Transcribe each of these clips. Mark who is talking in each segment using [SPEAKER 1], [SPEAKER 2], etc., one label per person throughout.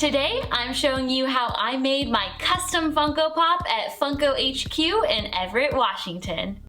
[SPEAKER 1] Today, I'm showing you how I made my custom Funko Pop at Funko HQ in Everett, Washington.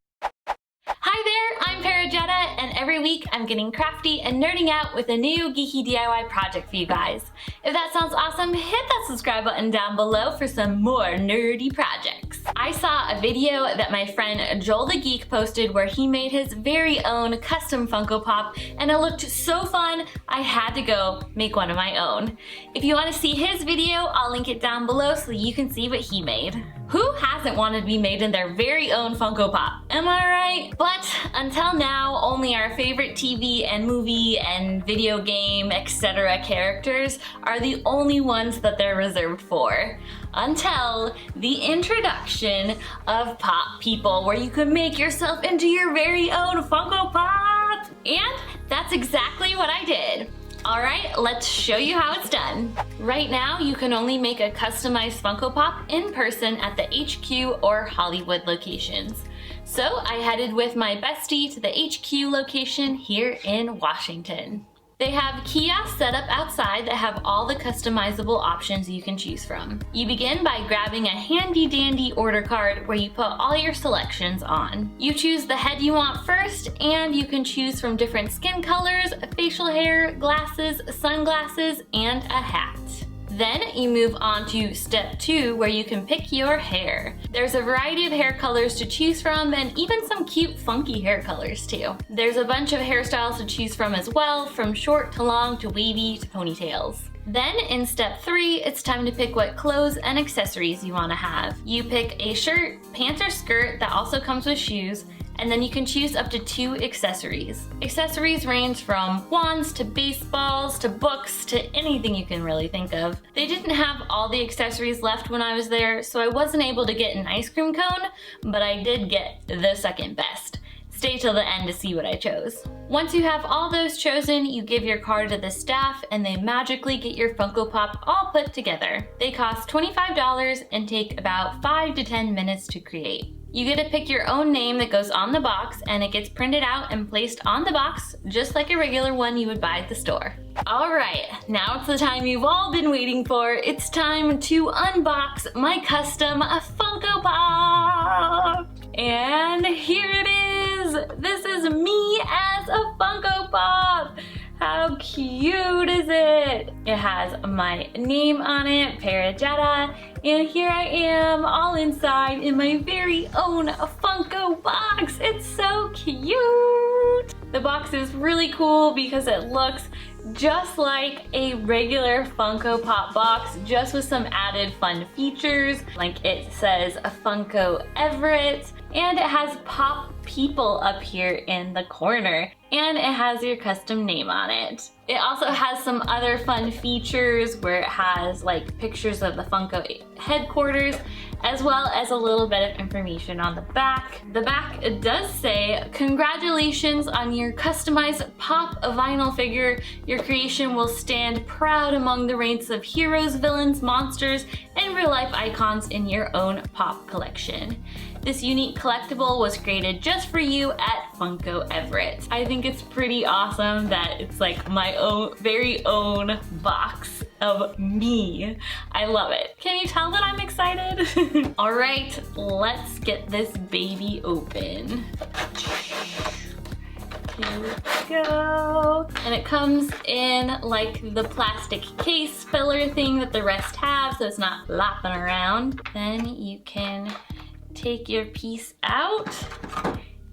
[SPEAKER 1] Hi there, I'm Parajetta, and every week I'm getting crafty and nerding out with a new geeky DIY project for you guys. If that sounds awesome, hit that subscribe button down below for some more nerdy projects. I saw a video that my friend Joel the Geek posted where he made his very own custom Funko Pop, and it looked so fun, I had to go make one of my own. If you want to see his video, I'll link it down below so you can see what he made. Who hasn't wanted to be made in their very own Funko Pop? Am I right? But until now, only our favorite TV and movie and video game, etc. characters are the only ones that they're reserved for. Until the introduction of Pop People, where you can make yourself into your very own Funko Pop. And that's exactly what I did. Alright, let's show you how it's done. Right now, you can only make a customized Funko Pop in person at the HQ or Hollywood locations. So I headed with my bestie to the HQ location here in Washington. They have kiosks set up outside that have all the customizable options you can choose from. You begin by grabbing a handy dandy order card where you put all your selections on. You choose the head you want first, and you can choose from different skin colors, facial hair, glasses, sunglasses, and a hat. Then you move on to step 2, where you can pick your hair. There's a variety of hair colors to choose from, and even some cute funky hair colors too. There's a bunch of hairstyles to choose from as well, from short to long to wavy to ponytails. Then in step 3, it's time to pick what clothes and accessories you want to have. You pick a shirt, pants or skirt that also comes with shoes, and then you can choose up to 2 accessories. Accessories range from wands to baseballs to books to anything you can really think of. They didn't have all the accessories left when I was there, so I wasn't able to get an ice cream cone, but I did get the second best. Stay till the end to see what I chose. Once you have all those chosen, you give your card to the staff and they magically get your Funko Pop all put together. They cost $25 and take about 5 to 10 minutes to create. You get to pick your own name that goes on the box, and it gets printed out and placed on the box just like a regular one you would buy at the store. Alright, now it's the time you've all been waiting for. It's time to unbox my custom Funko Pop! And here it is! This is me as a Funko Pop! How cute is it? It has my name on it, Parajetta, and here I am all inside in my very own Funko box. It's so cute! The box is really cool because it looks just like a regular Funko Pop box, just with some added fun features. Like it says a Funko Everett, and it has Pop People up here in the corner, and it has your custom name on it. It also has some other fun features where it has like pictures of the Funko headquarters, as well as a little bit of information on the back. The back does say, "Congratulations on your customized Pop vinyl figure. Your creation will stand proud among the ranks of heroes, villains, monsters, and real-life icons in your own Pop collection. This unique collectible was created just for you at Funko Everett." I think it's pretty awesome that it's like my own, very own box of me. I love it. Can you tell that I'm excited? All right, let's get this baby open. Here we go. And it comes in like the plastic case filler thing that the rest have, so it's not flopping around. Then you can take your piece out,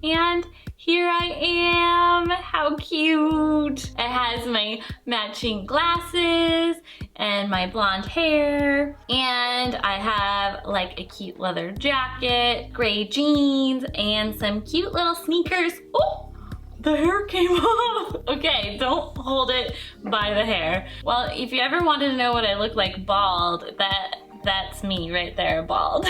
[SPEAKER 1] and here I am. How cute! It has my matching glasses and my blonde hair, and I have like a cute leather jacket, gray jeans, and some cute little sneakers. Oh! The hair came off! Okay, don't hold it by the hair. Well, if you ever wanted to know what I look like bald, that's me right there, bald.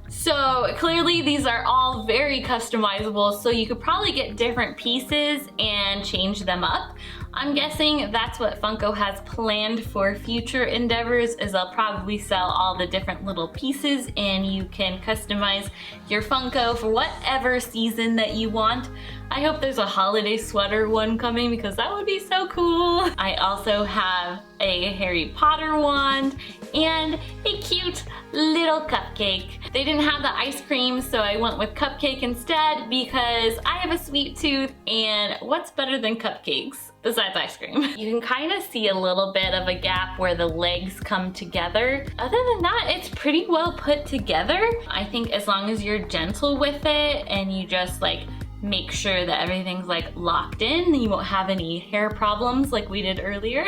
[SPEAKER 1] So clearly these are all very customizable, so you could probably get different pieces and change them up. I'm guessing that's what Funko has planned for future endeavors, is they'll probably sell all the different little pieces and you can customize your Funko for whatever season that you want. I hope there's a holiday sweater one coming because that would be so cool. I also have a Harry Potter wand and a cute little cupcake. They didn't have the ice cream, so I went with cupcake instead because I have a sweet tooth, and what's better than cupcakes besides ice cream? You can kind of see a little bit of a gap where the legs come together. Other than that, it's pretty well put together. I think as long as you're gentle with it and you just like make sure that everything's like locked in, you won't have any hair problems like we did earlier.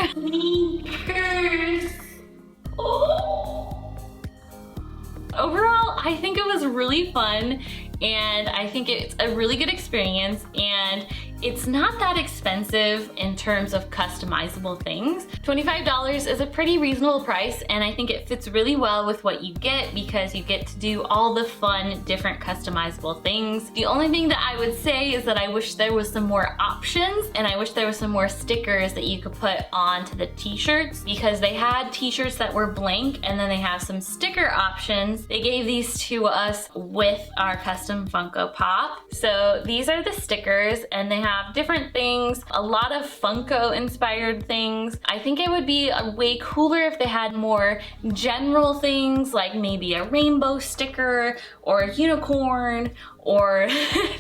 [SPEAKER 1] Oh. Overall, I think it was really fun, and I think it's a really good experience, and it's not that expensive in terms of customizable things. $25 is a pretty reasonable price, and I think it fits really well with what you get because you get to do all the fun, different customizable things. The only thing that I would say is that I wish there was some more options, and I wish there was some more stickers that you could put onto the t-shirts, because they had t-shirts that were blank, and then they have some sticker options. They gave these to us with our custom Funko Pop. So these are the stickers, and they have different things, a lot of Funko inspired things. I think it would be way cooler if they had more general things, like maybe a rainbow sticker or a unicorn or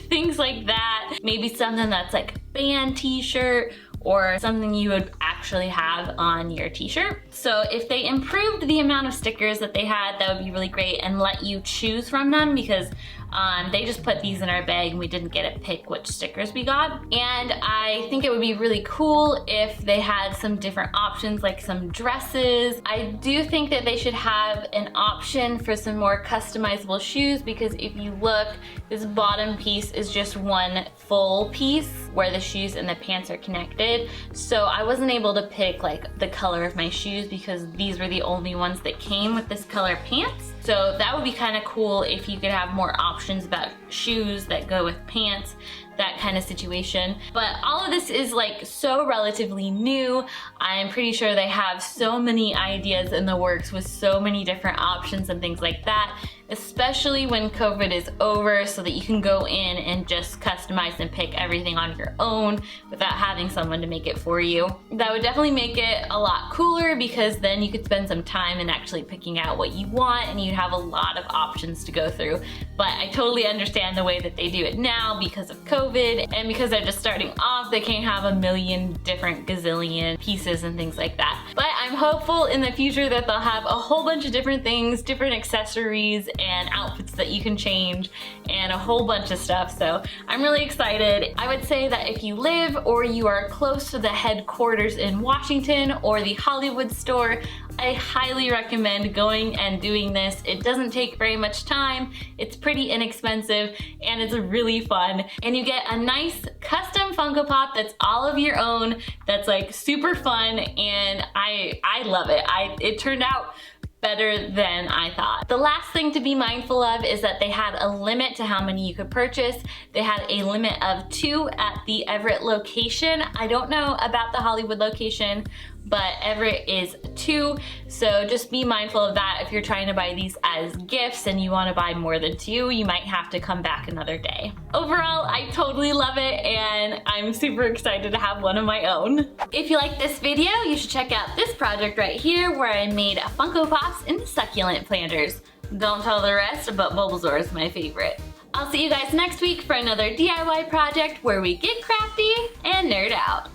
[SPEAKER 1] things like that. Maybe something that's like a band t-shirt or something you would actually have on your t-shirt. So if they improved the amount of stickers that they had, that would be really great, and let you choose from them, because they just put these in our bag and we didn't get to pick which stickers we got. And I think it would be really cool if they had some different options, like some dresses. I do think that they should have an option for some more customizable shoes, because if you look, this bottom piece is just one full piece where the shoes and the pants are connected. So I wasn't able to pick like the color of my shoes because these were the only ones that came with this color pants. So that would be kind of cool if you could have more options about shoes that go with pants, that kind of situation. But all of this is like so relatively new. I'm pretty sure they have so many ideas in the works with so many different options and things like that, especially when COVID is over, so that you can go in and just customize and pick everything on your own without having someone to make it for you. That would definitely make it a lot cooler, because then you could spend some time in actually picking out what you want, and you'd have a lot of options to go through. But I totally understand the way that they do it now because of COVID, and because they're just starting off, they can't have a million different gazillion pieces and things like that. But I'm hopeful in the future that they'll have a whole bunch of different things, different accessories and outfits that you can change, and a whole bunch of stuff. So I'm really excited. I would say that if you live or you are close to the headquarters in Washington or the Hollywood store, I highly recommend going and doing this. It doesn't take very much time, it's pretty inexpensive, and it's really fun. And you get a nice custom Funko Pop that's all of your own, that's like super fun, and I love it. It turned out better than I thought. The last thing to be mindful of is that they had a limit to how many you could purchase. They had a limit of 2 at the Everett location. I don't know about the Hollywood location, but Everett is 2, so just be mindful of that. If you're trying to buy these as gifts and you want to buy more than 2, you might have to come back another day. Overall, I totally love it, and I'm super excited to have one of my own. If you like this video, you should check out this project right here where I made Funko Pops into succulent planters. Don't tell the rest, but Bulbasaur is my favorite. I'll see you guys next week for another DIY project where we get crafty and nerd out.